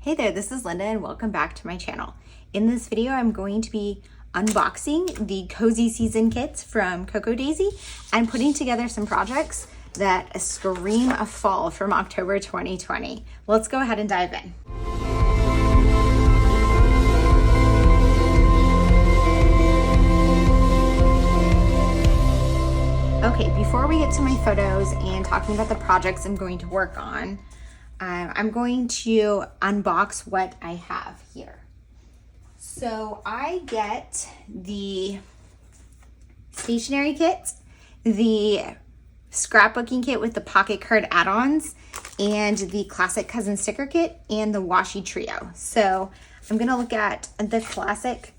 Hey there, this is Linda and welcome back to my channel. In this video, I'm going to be unboxing the Cozy Season kits from Cocoa Daisy and putting together some projects that scream of fall from October 2020. Let's go ahead and dive in. Okay, before we get to my photos and talking about the projects I'm going to work on, I'm going to unbox what I have here. So I get the stationery kit, the scrapbooking kit with the pocket card add-ons, and the classic cousin sticker kit and the washi trio. So I'm gonna look at the classic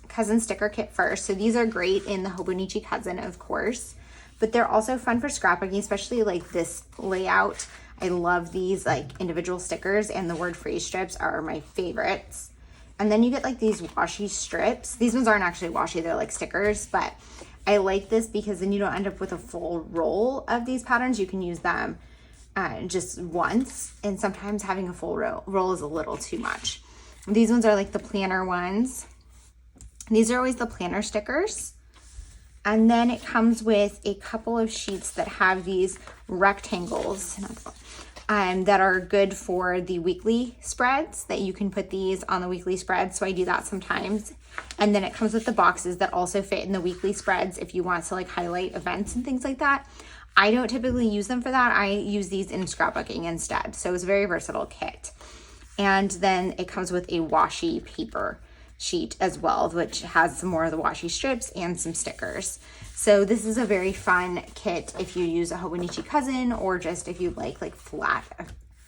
cousin sticker kit first. So these are great in the Hobonichi cousin, of course, but they're also fun for scrapbooking, especially like this layout. I love these like individual stickers, and the word phrase strips are my favorites. And then you get like these washi strips. These ones aren't actually washi, they're like stickers, but I like this because then you don't end up with a full roll of these patterns. You can use them just once, and sometimes having a full roll is a little too much. These ones are like the planner ones. These are always the planner stickers. And then it comes with a couple of sheets that have these rectangles that are good for the weekly spreads, that you can put these on the weekly spreads. So I do that sometimes. And then it comes with the boxes that also fit in the weekly spreads if you want to like highlight events and things like that. I don't typically use them for that. I use these in scrapbooking instead. So it's a very versatile kit. And then it comes with a washi paper sheet as well, which has some more of the washi strips and some stickers. So this is a very fun kit if you use a Hobonichi cousin, or just if you like flat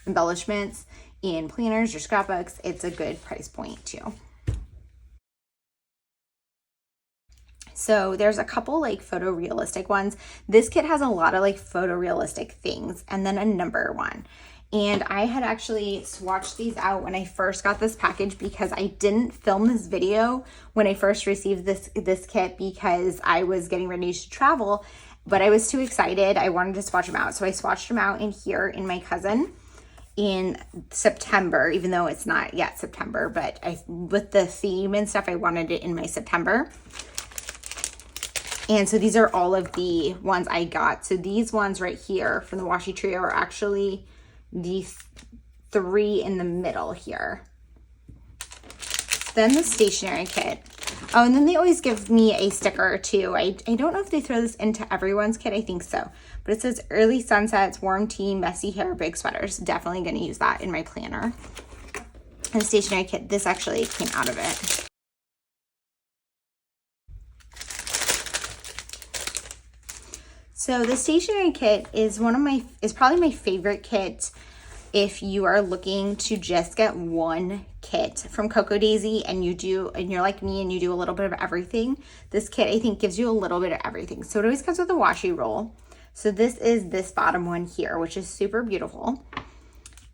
embellishments in planners or scrapbooks. It's a good price point too. So there's a couple like photorealistic ones. This kit has a lot of like photorealistic things, and then a number one. And I had actually swatched these out when I first got this package because I didn't film this video when I first received this kit because I was getting ready to travel, but I was too excited. I wanted to swatch them out. So I swatched them out in here in my cousin in September, even though it's not yet September, but with the theme and stuff, I wanted it in my September. And so these are all of the ones I got. So these ones right here from the washi trio are actually the three in the middle here. Then the stationery kit. Oh, and then they always give me a sticker too. I don't know if they throw this into everyone's kit. I think so. But it says early sunsets, warm tea, messy hair, big sweaters. Definitely going to use that in my planner. And the stationery kit, this actually came out of it. So the stationery kit is probably my favorite kit if you are looking to just get one kit from Cocoa Daisy and you're like me and you do a little bit of everything. This kit I think gives you a little bit of everything. So it always comes with a washi roll. So this is this bottom one here, which is super beautiful.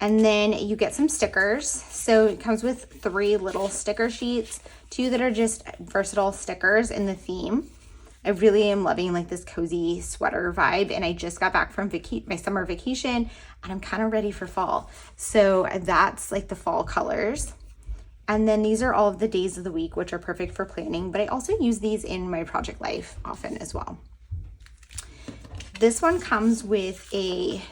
And then you get some stickers. So it comes with 3 little sticker sheets, 2 that are just versatile stickers in the theme. I really am loving like this cozy sweater vibe, and I just got back from my summer vacation and I'm kind of ready for fall. So that's like the fall colors. And then these are all of the days of the week, which are perfect for planning, but I also use these in my project life often as well. This one comes with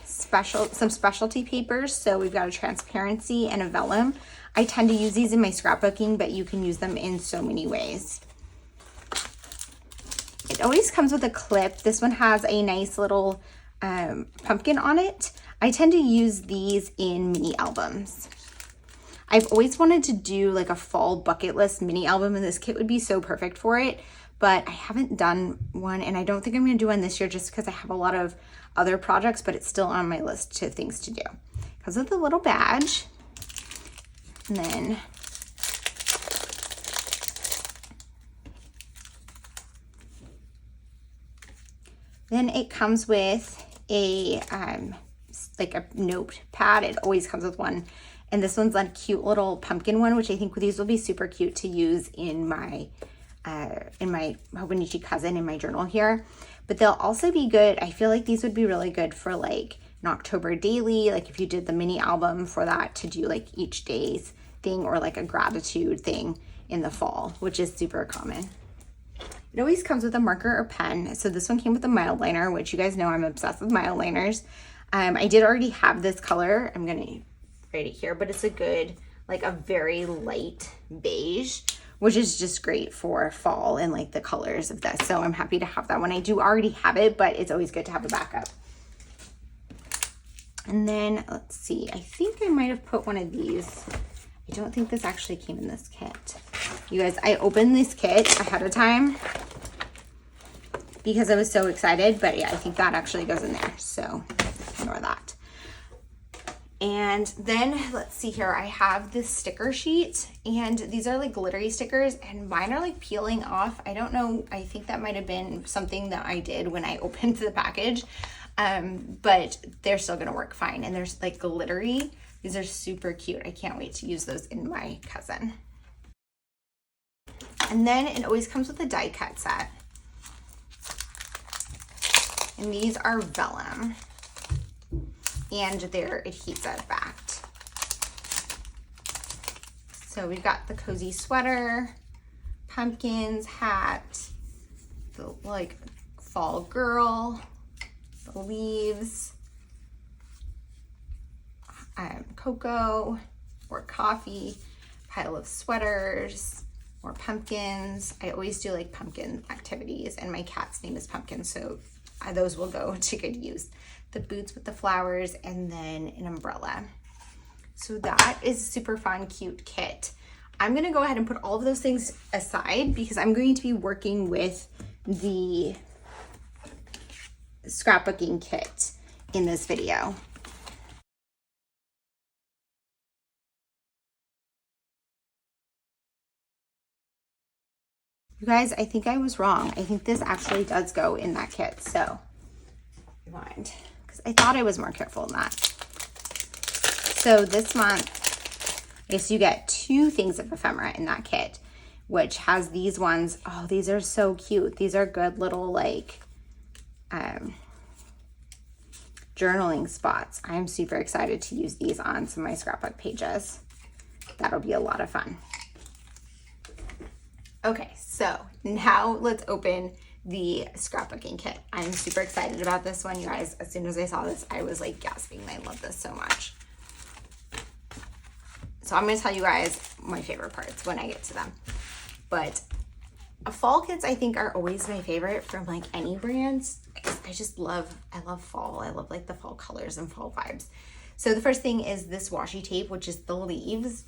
some specialty papers. So we've got a transparency and a vellum. I tend to use these in my scrapbooking, but you can use them in so many ways. It always comes with a clip. This one has a nice little pumpkin on it. I tend to use these in mini albums. I've always wanted to do like a fall bucket list mini album, and this kit would be so perfect for it, but I haven't done one, and I don't think I'm going to do one this year just because I have a lot of other projects, but it's still on my list of things to do. It comes with a little badge, and then it comes with a like a notepad. It always comes with one. And this one's a cute little pumpkin one, which I think these will be super cute to use in my Hobonichi cousin in my journal here. But they'll also be good. I feel like these would be really good for like an October daily, like if you did the mini album for that, to do like each day's thing or like a gratitude thing in the fall, which is super common. It always comes with a marker or pen. So this one came with a mild liner, which you guys know I'm obsessed with mild liners. I did already have this color. I'm gonna write it here, but it's a good, like a very light beige, which is just great for fall and like the colors of this. So I'm happy to have that one. I do already have it, but it's always good to have a backup. And then let's see, I think I might have put one of these. I don't think this actually came in this kit. You guys, I opened this kit ahead of time because I was so excited, but yeah, I think that actually goes in there. So ignore that. And then let's see here, I have this sticker sheet, and these are like glittery stickers, and mine are like peeling off. I don't know, I think that might have been something that I did when I opened the package, but they're still gonna work fine. And there's like glittery. These are super cute. I can't wait to use those in my cousin. And then it always comes with a die cut set. And these are vellum, and they're adhesive backed. So we've got the cozy sweater, pumpkins, hat, the like fall girl, the leaves, cocoa or coffee, pile of sweaters, or pumpkins. I always do like pumpkin activities, and my cat's name is Pumpkin, so those will go to good use. The boots with the flowers, and then an umbrella. So that is a super fun, cute kit. I'm gonna go ahead and put all of those things aside because I'm going to be working with the scrapbooking kit in this video. You guys, I think I was wrong. I think this actually does go in that kit, so rewind, because I thought I was more careful than that. So this month, I guess you get 2 things of ephemera in that kit, which has these ones. Oh, these are so cute. These are good little like journaling spots. I'm super excited to use these on some of my scrapbook pages. That'll be a lot of fun. Okay, so now let's open the scrapbooking kit. I'm super excited about this one, you guys. As soon as I saw this, I was like gasping. I love this so much. So I'm gonna tell you guys my favorite parts when I get to them. But fall kits, I think, are always my favorite from like any brands. I just love, I love fall. I love like the fall colors and fall vibes. So the first thing is this washi tape, which is the leaves,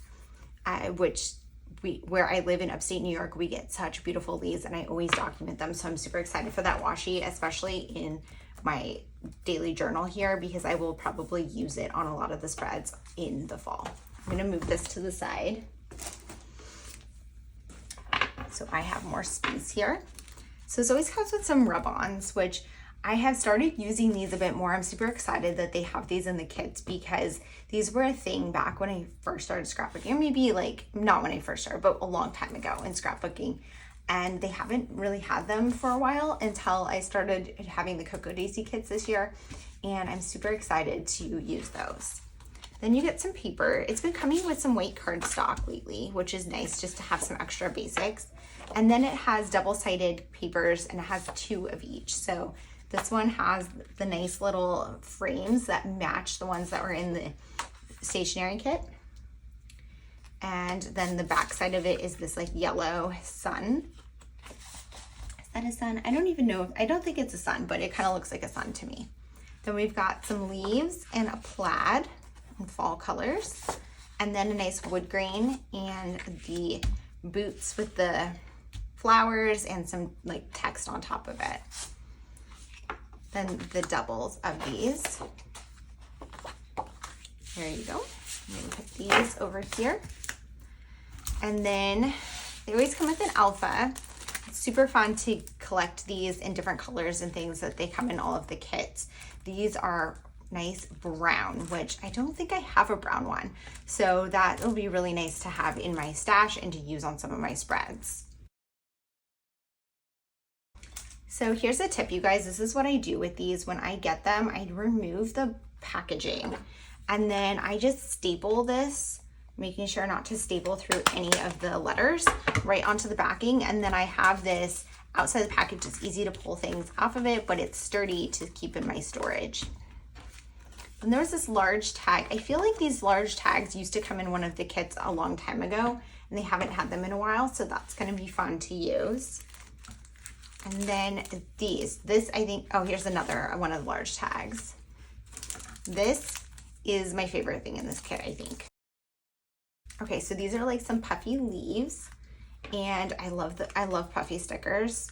where I live in upstate New York, we get such beautiful leaves, and I always document them. So I'm super excited for that washi, especially in my daily journal here, because I will probably use it on a lot of the spreads in the fall. I'm gonna move this to the side so I have more space here. So this always comes with some rub-ons, which I have started using these a bit more. I'm super excited that they have these in the kits because these were a thing back when I first started scrapbooking, or maybe like not when I first started, but a long time ago in scrapbooking. And they haven't really had them for a while until I started having the Cocoa Daisy kits this year. And I'm super excited to use those. Then you get some paper. It's been coming with some white cardstock lately, which is nice just to have some extra basics. And then it has double-sided papers, and it has 2 of each. So this one has the nice little frames that match the ones that were in the stationery kit. And then the back side of it is this like yellow sun. Is that a sun? I don't even know. I don't think it's a sun, but it kind of looks like a sun to me. Then we've got some leaves and a plaid in fall colors. And then a nice wood grain and the boots with the flowers and some like text on top of it. Then the doubles of these. There you go. I'm gonna put these over here. And then they always come with an alpha. It's super fun to collect these in different colors and things that they come in all of the kits. These are nice brown, which I don't think I have a brown one. So that will be really nice to have in my stash and to use on some of my spreads. So here's a tip, you guys. This is what I do with these. When I get them, I remove the packaging. And then I just staple this, making sure not to staple through any of the letters, right onto the backing. And then I have this outside the package. It's easy to pull things off of it, but it's sturdy to keep in my storage. And there's this large tag. I feel like these large tags used to come in one of the kits a long time ago, and they haven't had them in a while, so that's gonna be fun to use. And then this I think, oh, here's another one of the large tags. This is my favorite thing in this kit, I think. Okay, so these are like some puffy leaves, and I love puffy stickers.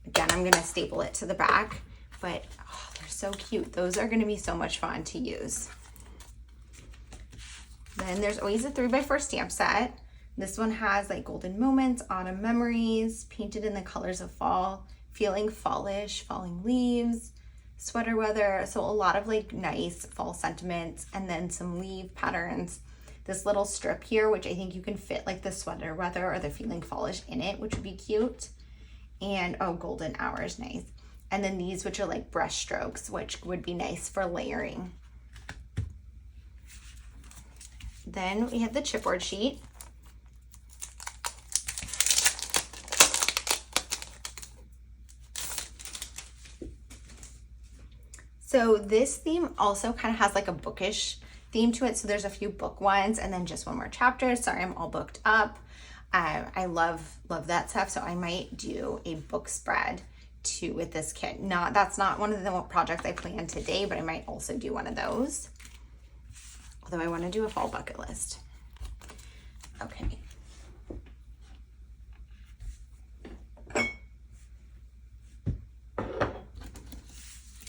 Again, I'm gonna staple it to the back, but oh, they're so cute. Those are gonna be so much fun to use. Then there's always a 3x4 stamp set. This one has like golden moments, autumn memories, painted in the colors of fall, feeling fallish, falling leaves, sweater weather. So a lot of like nice fall sentiments, and then some leaf patterns. This little strip here, which I think you can fit like the sweater weather or the feeling fallish in it, which would be cute. And oh, golden hours, nice. And then these, which are like brush strokes, which would be nice for layering. Then we have the chipboard sheet. So this theme also kind of has like a bookish theme to it. So there's a few book ones and then just one more chapter. Sorry, I'm all booked up. I love that stuff. So I might do a book spread too with this kit. That's not one of the projects I planned today, but I might also do one of those. Although I want to do a fall bucket list. Okay.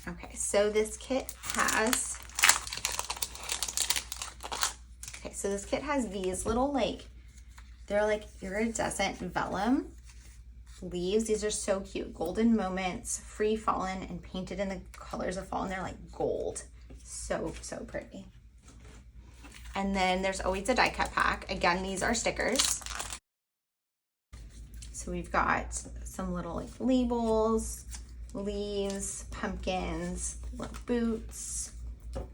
Okay, so this kit has, these little they're like iridescent vellum leaves. These are so cute. Golden moments, free fallen, and painted in the colors of fall, and they're like gold. So pretty. And then there's always a die cut pack. Again, these are stickers. So we've got some little like labels, leaves, pumpkins, little boots,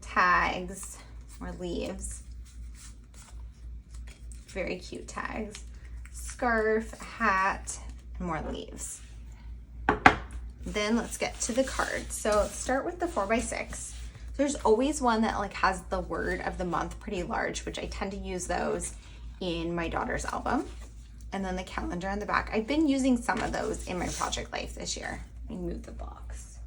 tags, more leaves. Very cute tags. Scarf, hat, and more leaves. Then let's get to the cards. So let's start with the 4x6. There's always one that like has the word of the month pretty large, which I tend to use those in my daughter's album. And then the calendar on the back. I've been using some of those in my project life this year. Let me move the box.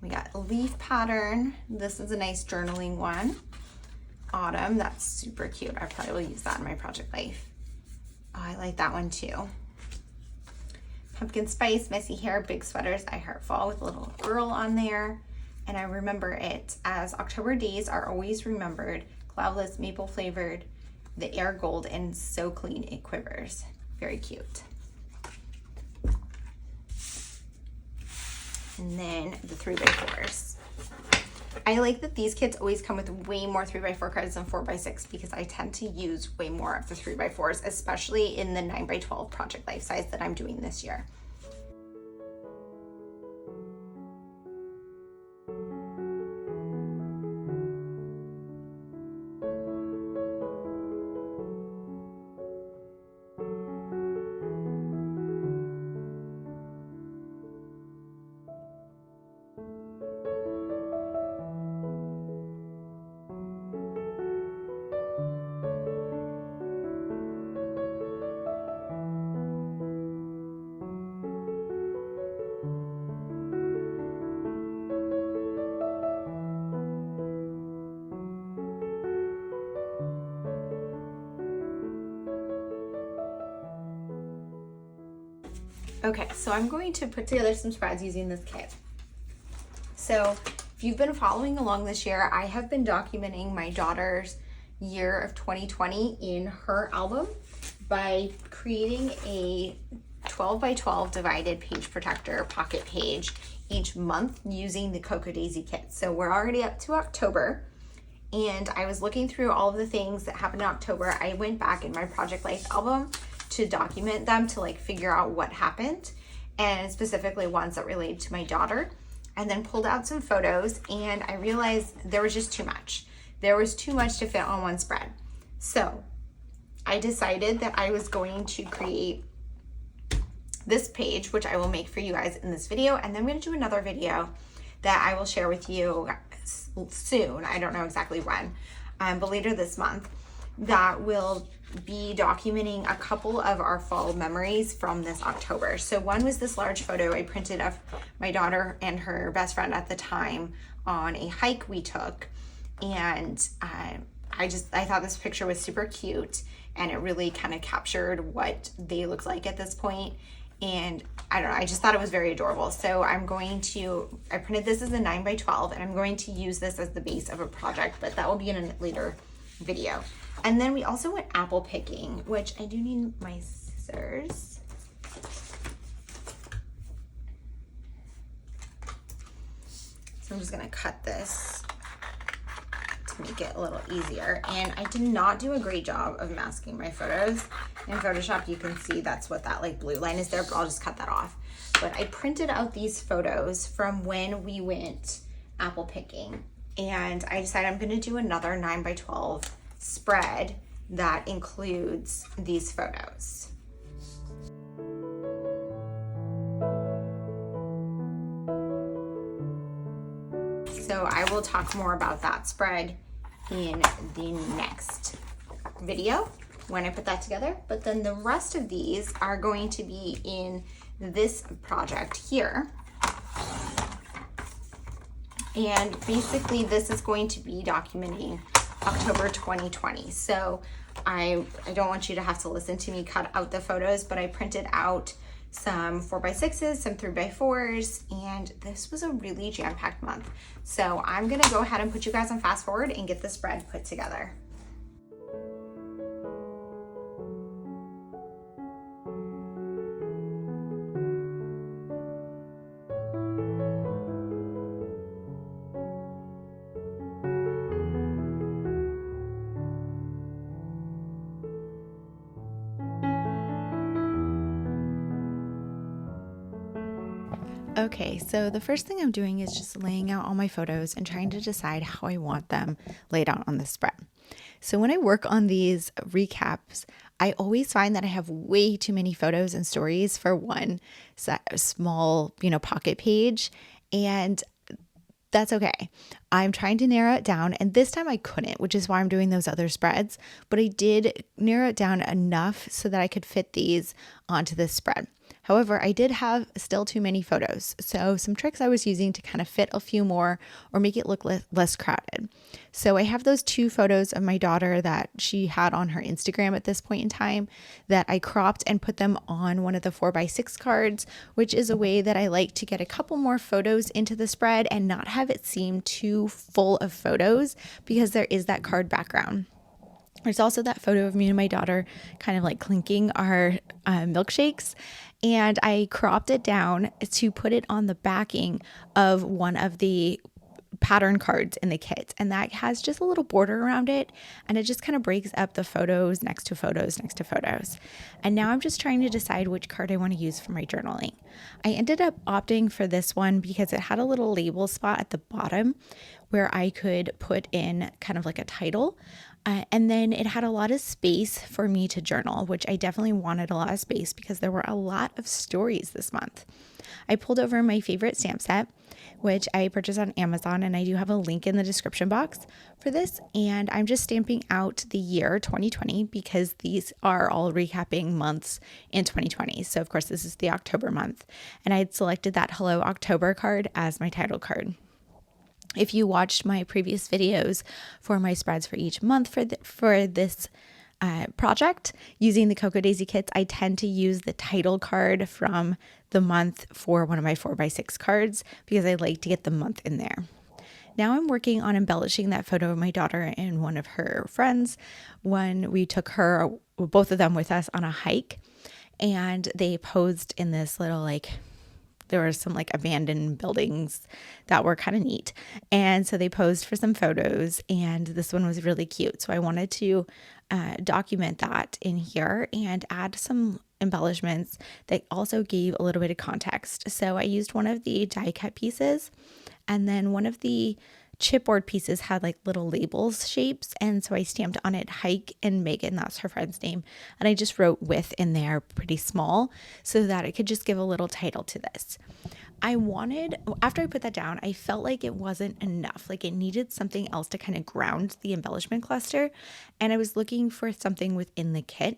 We got a leaf pattern. This is a nice journaling one. Autumn, that's super cute. I probably will use that in my project life. Oh, I like that one too. Pumpkin spice, messy hair, big sweaters, I heart fall, with a little girl on there. And I remember it as October days are always remembered, cloudless, maple flavored, the air gold, and so clean it quivers. Very cute. And then the 3x4s. I like that these kits always come with way more 3x4 cards than 4x6 because I tend to use way more of the 3x4s, especially in the 9x12 project life size that I'm doing this year. Okay, so I'm going to put together some spreads using this kit. So if you've been following along this year, I have been documenting my daughter's year of 2020 in her album by creating a 12x12 divided page protector pocket page each month using the Cocoa Daisy kit. So we're already up to October, and I was looking through all of the things that happened in October. I went back in my Project Life album to document them, to like figure out what happened, and specifically ones that related to my daughter. and then pulled out some photos, and I realized there was just too much. There was too much to fit on one spread. So I decided that I was going to create this page, which I will make for you guys in this video, and then I'm going to do another video that I will share with you soon. I don't know exactly when, but later this month, that will be documenting a couple of our fall memories from this October. So one was this large photo I printed of my daughter and her best friend at the time on a hike we took, and I thought this picture was super cute, and it really kind of captured what they looked like at this point. And I don't know, I just thought it was very adorable. So I printed this as a 9x12, and I'm going to use this as the base of a project, but that will be in a later video. And then we also went apple picking, which I do need my scissors. So I'm just gonna cut this to make it a little easier. And I did not do a great job of masking my photos. In Photoshop, you can see that's what that like blue line is there, but I'll just cut that off. But I printed out these photos from when we went apple picking, and I decided I'm gonna do another 9x12 spread that includes these photos. So I will talk more about that spread in the next video when I put that together. But then the rest of these are going to be in this project here. And basically this is going to be documenting October 2020. So I don't want you to have to listen to me cut out the photos, but I printed out some 4x6s, some 3x4s, and this was a really jam-packed month. So I'm gonna go ahead and put you guys on fast forward and get the spread put together. Okay, so the first thing I'm doing is just laying out all my photos and trying to decide how I want them laid out on the spread. So when I work on these recaps, I always find that I have way too many photos and stories for one small, pocket page, and that's okay. I'm trying to narrow it down, and this time I couldn't, which is why I'm doing those other spreads, but I did narrow it down enough so that I could fit these onto this spread. However, I did have still too many photos, so some tricks I was using to kind of fit a few more or make it look less crowded. So I have those two photos of my daughter that she had on her Instagram at this point in time that I cropped and put them on one of the 4x6 cards, which is a way that I like to get a couple more photos into the spread and not have it seem too full of photos because there is that card background. There's also that photo of me and my daughter kind of like clinking our milkshakes, and I cropped it down to put it on the backing of one of the pattern cards in the kit, and that has just a little border around it, and it just kind of breaks up the photos next to photos next to photos. And now I'm just trying to decide which card I want to use for my journaling. I ended up opting for this one because it had a little label spot at the bottom where I could put in kind of like a title. And then it had a lot of space for me to journal, which I definitely wanted a lot of space because there were a lot of stories this month. I pulled over my favorite stamp set, which I purchased on Amazon, and I do have a link in the description box for this. And I'm just stamping out the year 2020 because these are all recapping months in 2020. So of course this is the October month, and I had selected that Hello October card as my title card. If you watched my previous videos for my spreads for each month for this project using the Cocoa Daisy kits, I tend to use the title card from the month for one of my 4x6 cards because I like to get the month in there. Now I'm working on embellishing that photo of my daughter and one of her friends when we took both of them with us on a hike, and they posed in this little there were some abandoned buildings that were kind of neat. And so they posed for some photos, and this one was really cute. So I wanted to document that in here and add some embellishments that also gave a little bit of context. So I used one of the die cut pieces, and then one of the chipboard pieces had like little labels shapes, and so I stamped on it Hike and Megan, that's her friend's name, and I just wrote with in there pretty small so that it could just give a little title to this. After I put that down, I felt like it wasn't enough. Like it needed something else to kind of ground the embellishment cluster, and I was looking for something within the kit.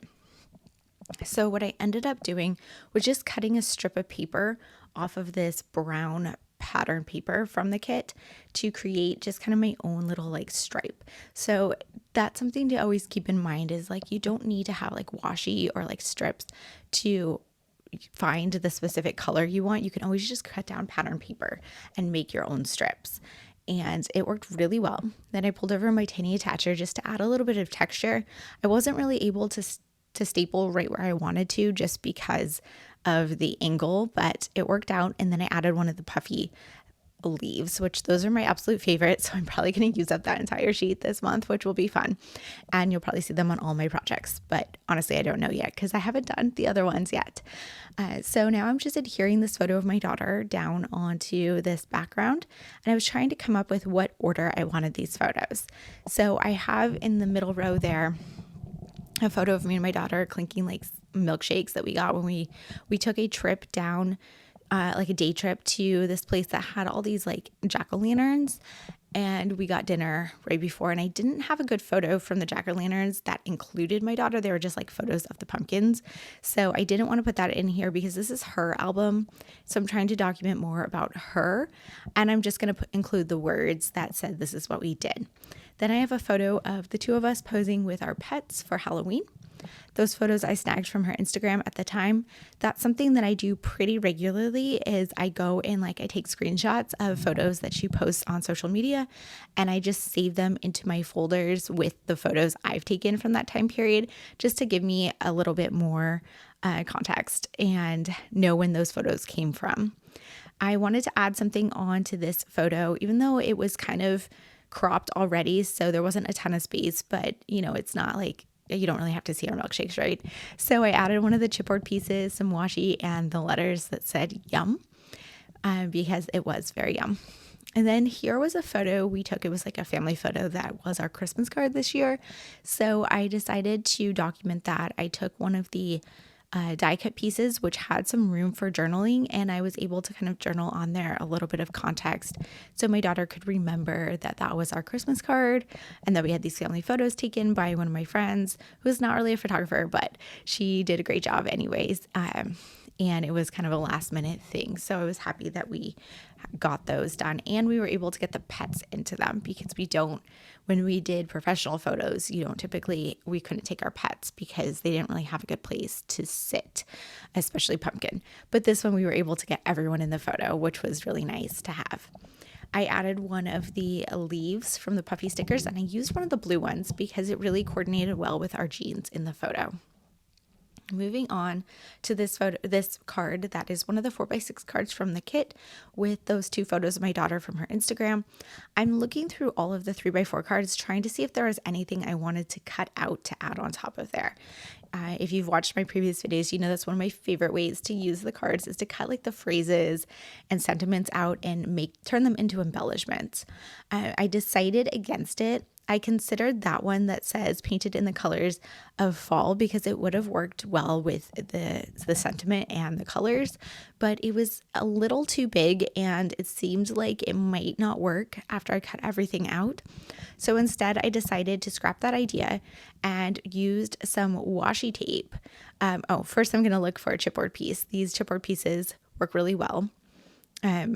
So what I ended up doing was just cutting a strip of paper off of this brown pattern paper from the kit to create just kind of my own little like stripe. So that's something to always keep in mind, is like you don't need to have like washi or like strips to find the specific color you want. You can always just cut down pattern paper and make your own strips. And it worked really well. Then I pulled over my tiny attacher just to add a little bit of texture. I wasn't really able to staple right where I wanted to just because of the angle, but it worked out. And then I added one of the puffy leaves, which those are my absolute favorite. So I'm probably going to use up that entire sheet this month, which will be fun. And you'll probably see them on all my projects. But honestly, I don't know yet because I haven't done the other ones yet. So now I'm just adhering this photo of my daughter down onto this background. And I was trying to come up with what order I wanted these photos. So I have in the middle row there a photo of me and my daughter clinking like milkshakes that we got when we took a trip down, like a day trip to this place that had all these like jack-o'-lanterns, and we got dinner right before. And I didn't have a good photo from the jack-o'-lanterns that included my daughter. They were just like photos of the pumpkins. So I didn't want to put that in here because this is her album. So I'm trying to document more about her, and I'm just going to include the words that said this is what we did. Then I have a photo of the two of us posing with our pets for Halloween. Those photos I snagged from her Instagram at the time. That's something that I do pretty regularly, is I go and like I take screenshots of photos that she posts on social media, and I just save them into my folders with the photos I've taken from that time period, just to give me a little bit more context and know when those photos came from. I wanted to add something on to this photo, even though it was kind of cropped already, so there wasn't a ton of space, but you know, it's not like you don't really have to see our milkshakes, right? So I added one of the chipboard pieces, some washi, and the letters that said yum, because it was very yum. And then here was a photo we took. It was like a family photo that was our Christmas card this year. So I decided to document that. I took one of the die cut pieces, which had some room for journaling, and I was able to kind of journal on there a little bit of context so my daughter could remember that that was our Christmas card, and that we had these family photos taken by one of my friends who's not really a photographer, but she did a great job anyways. And it was kind of a last minute thing. So I was happy that we got those done, and we were able to get the pets into them, because when we did professional photos, we couldn't take our pets because they didn't really have a good place to sit, especially Pumpkin. But this one we were able to get everyone in the photo, which was really nice to have. I added one of the leaves from the puffy stickers, and I used one of the blue ones because it really coordinated well with our jeans in the photo. Moving on to this card that is one of the 4x6 cards from the kit with those two photos of my daughter from her Instagram. I'm looking through all of the 3x4 cards, trying to see if there was anything I wanted to cut out to add on top of there. If you've watched my previous videos, you know that's one of my favorite ways to use the cards, is to cut like the phrases and sentiments out and turn them into embellishments. I decided against it. I considered that one that says painted in the colors of fall, because it would have worked well with the sentiment and the colors, but it was a little too big and it seemed like it might not work after I cut everything out. So instead I decided to scrap that idea and used some washi tape. First I'm going to look for a chipboard piece. These chipboard pieces work really well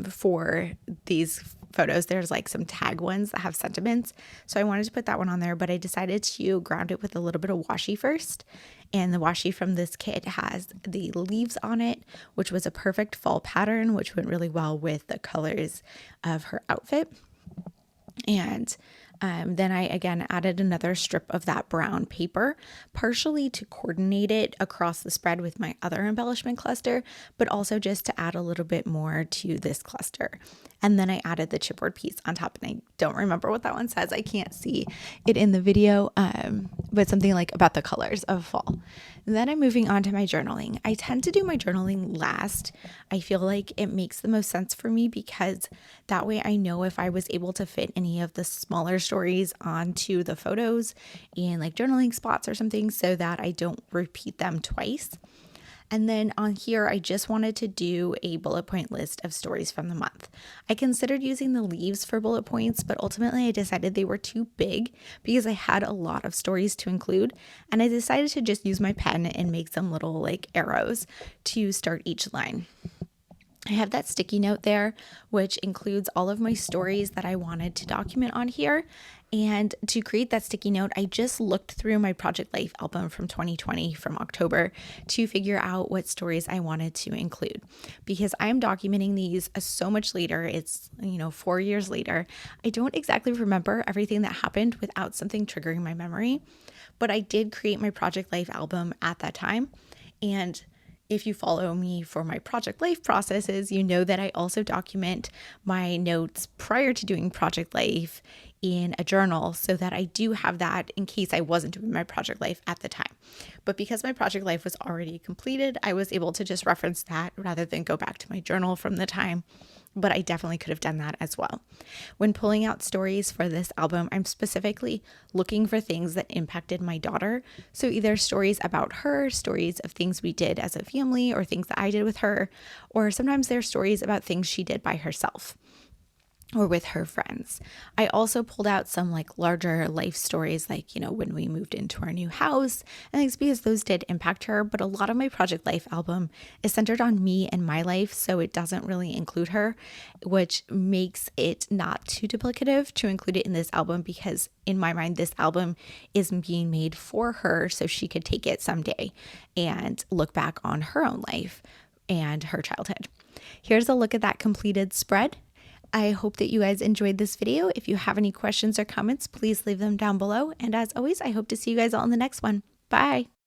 for these photos. There's like some tag ones that have sentiments, so I wanted to put that one on there, but I decided to ground it with a little bit of washi first. And the washi from this kit has the leaves on it, which was a perfect fall pattern, which went really well with the colors of her outfit. And then I again added another strip of that brown paper, partially to coordinate it across the spread with my other embellishment cluster, but also just to add a little bit more to this cluster. And then I added the chipboard piece on top, and I don't remember what that one says. I can't see it in the video, but something like about the colors of fall. And then I'm moving on to my journaling. I tend to do my journaling last. I feel like it makes the most sense for me because that way I know if I was able to fit any of the smaller stories onto the photos and like journaling spots or something so that I don't repeat them twice. And then on here, I just wanted to do a bullet point list of stories from the month. I considered using the leaves for bullet points, but ultimately I decided they were too big because I had a lot of stories to include. And I decided to just use my pen and make some little like arrows to start each line. I have that sticky note there, which includes all of my stories that I wanted to document on here. And to create that sticky note, I just looked through my Project Life album from 2020 from October to figure out what stories I wanted to include. Because I'm documenting these so much later, it's, 4 years later. I don't exactly remember everything that happened without something triggering my memory, but I did create my Project Life album at that time. And if you follow me for my Project Life processes, you know that I also document my notes prior to doing Project Life in a journal so that I do have that in case I wasn't doing my Project Life at the time. But because my Project Life was already completed, I was able to just reference that rather than go back to my journal from the time. But I definitely could have done that as well. When pulling out stories for this album, I'm specifically looking for things that impacted my daughter. So either stories about her, stories of things we did as a family, or things that I did with her, or sometimes they're stories about things she did by herself or with her friends. I also pulled out some like larger life stories, like, when we moved into our new house and things, because those did impact her. But a lot of my Project Life album is centered on me and my life. So it doesn't really include her, which makes it not too duplicative to include it in this album, because in my mind, this album is being made for her so she could take it someday and look back on her own life and her childhood. Here's a look at that completed spread. I hope that you guys enjoyed this video. If you have any questions or comments, please leave them down below. And as always, I hope to see you guys all in the next one. Bye.